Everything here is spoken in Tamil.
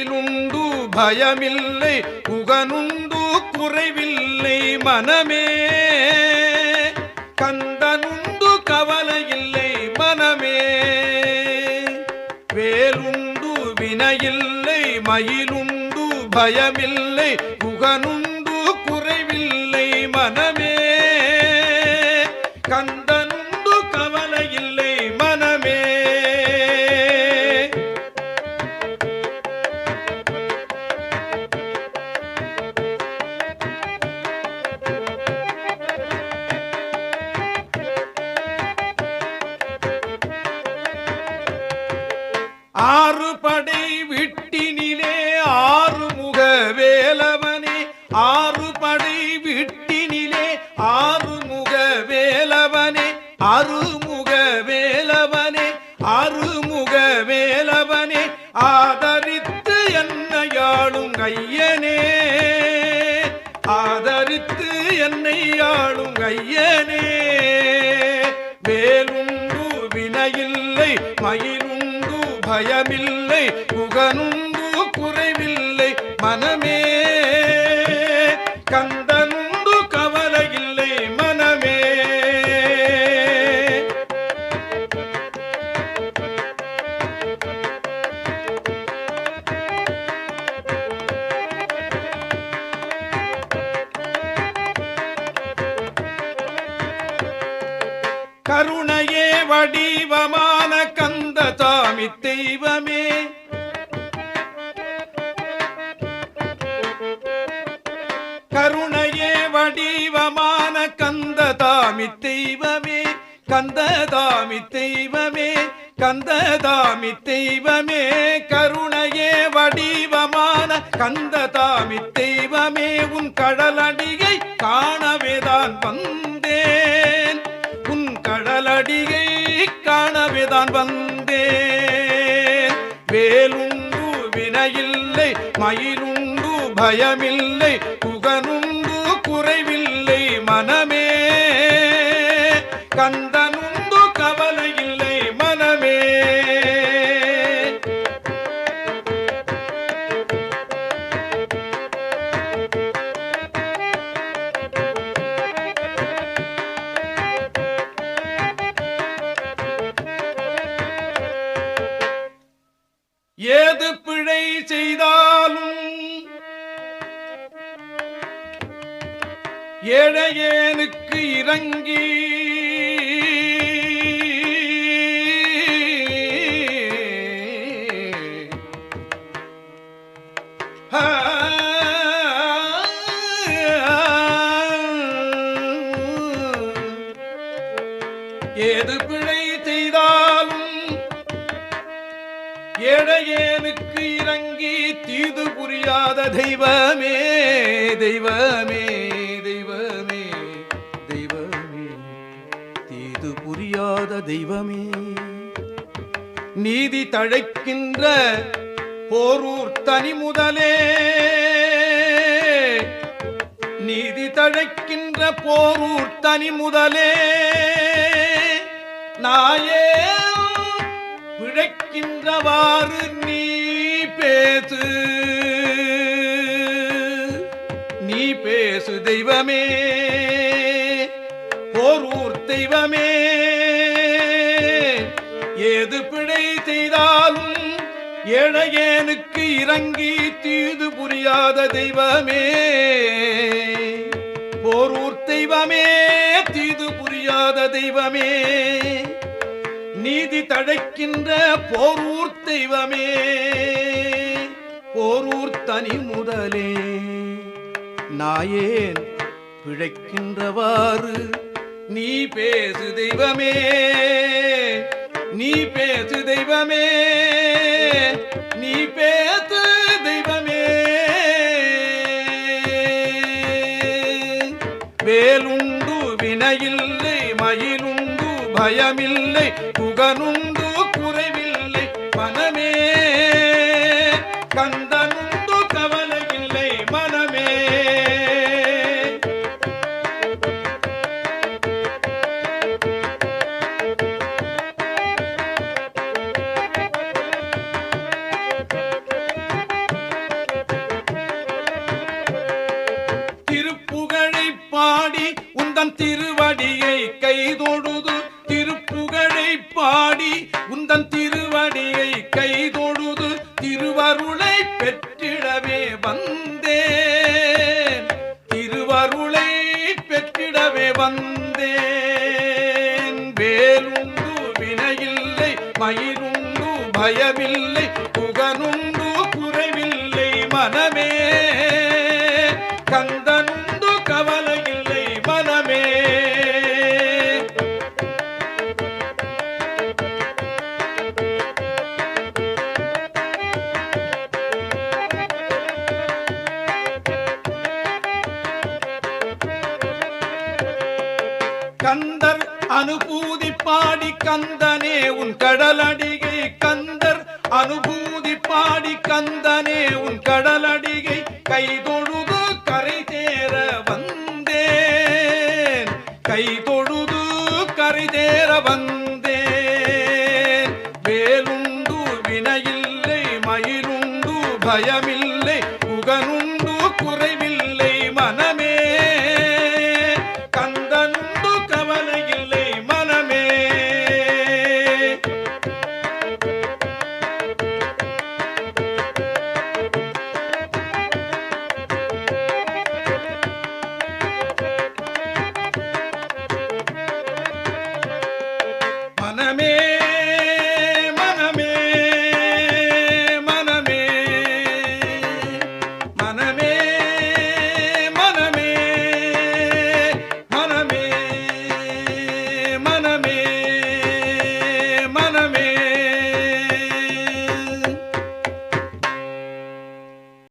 மயிலுண்டு பயமில்லை புகனுண்டு குறைவில்லை மனமே கந்தனுண்டு கவலையில்லை மனமே வேலுண்டு வினையில்லை மயிலுண்டு பயமில்லை புகனுண்டு குறைவில்லை மனமே கந்தனுண்டு கவலையில்லை மனமே ஆறு படை விட்டினிலே ஆறுமுக வேலவனே ஆறு படை விட்டினிலே ஆறுமுக வேலவனே அருமுக வேலவனே அருமுக வேலவனே ஆதரித்து என்னையாளும் ஐயனே ஆதரித்து என்னையாளும் ஐயனே வேலுண்டு வினையில்லை மயிலுண்டு பயமில்லை புகனுண்டு குறைவில்லை மனமே கந்தனுண்டு கவலையில்லை மனமே கருணையே வடிவமான கந்த தாமி தெய்வமே கருணையே வடிவமான கந்த தாமி தெய்வமே கந்த தாமி தெய்வமே கந்த தாமி தெய்வமே கருணையே வடிவமான கந்த தாமி தெய்வமே உன் கடலடியை காணவேதான் வந்தேன் உன் கடலடியை காணவேதான் வந்தேன் வேலுண்டு வினையில்லை மயிலுண்டு பயமில்லை புகனுண்டு குறைவில்லை மனமே கந்தனுண்டு கவலையில்லை மனமே ஏது பிழை செய்தாலும் ஏழையேனுக்கு இறங்கி ஏது பிழை செய்தாலும் ஏழையேனுக்கு இறங்கி தீது புரியாத தெய்வமே தெய்வமே தெய்வமே தெய்வமே தீது புரியாத தெய்வமே நீதி தழைக்கின்ற போரூர் தனி முதலே நீதி தழைக்கின்ற போரூர் தனி முதலே நாயே பிழைக்கின்றவாறு நீ பேசு நீ பேசு தெய்வமே போரூர் தெய்வமே ஏது பிழை செய்தாலும் ஏழையேனுக்கு இறங்கி தீது புரியாத தெய்வமே போரூர் தெய்வமே தீது புரியாத தெய்வமே நீதி தழைக்கின்ற போரூர் தெய்வமே போரூர் தனி முதலே நாயேன் பிழைக்கின்றவாறு நீ பேசு தெய்வமே நீ பேசு தெய்வமே நீ பேசு தெய்வமே வேலுண்டு வினையில்லை மயிலுண்டு பயமில்லை புகனுண்டு குறைவில்லை மனமே கந்தனுண்டு கவலையில்லை மனமே உந்தன் திருவடியை கைதொழுது திருப்புகழை பாடி உந்தன் திருவடியை கைதொழுது திருவருளை பெற்றிடவே வந்தேன் திருவருளை பெற்றிடவே வந்தேன் வேலுண்டு வினையில்லை மயிருண்டு பயமில்லை புகனுண்டு குறைவில்லை மனமே கந்தனுண்டு கவலையில்லை மனமே கந்தர் அனுபூதி பாடி கந்தனே உன் கடலடிகை கந்தர் அனுபூதி பாடி கந்தனே உன் கடலடிகை கைதொழுது கரை தேர வந்தேன் கைதொழுது கரை தேர வந்தேன் வேலுண்டு வினையில்லை மயிருண்டு பயமில்லை புகனு